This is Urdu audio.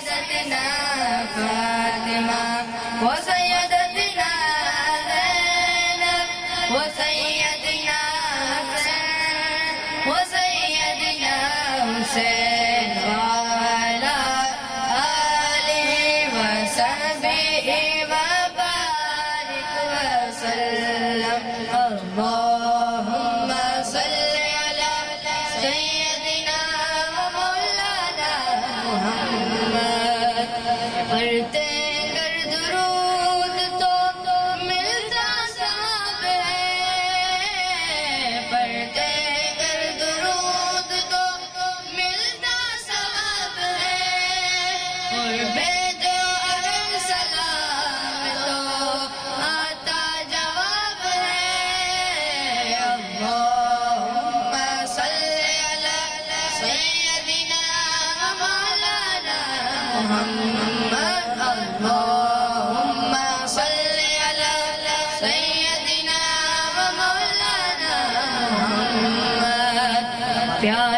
سیدتنا فاطمہ وسیدتنا زینب وسیدنا حسین وسیدنا حسین وعلى آلہ وصحبہ وبارک وسلم اللہم صلی علی سیدنا ومولانا محمد پڑھتے گر درود تو ملتا ثواب ہے پڑھتے گر درود تو ملتا ثواب ہے قرب جو اگر سلام تو آتا جواب ہے اللہم صلی علی سیدنا مولانا محمد اللہم صلی علی سیدنا مولانا محمد پیار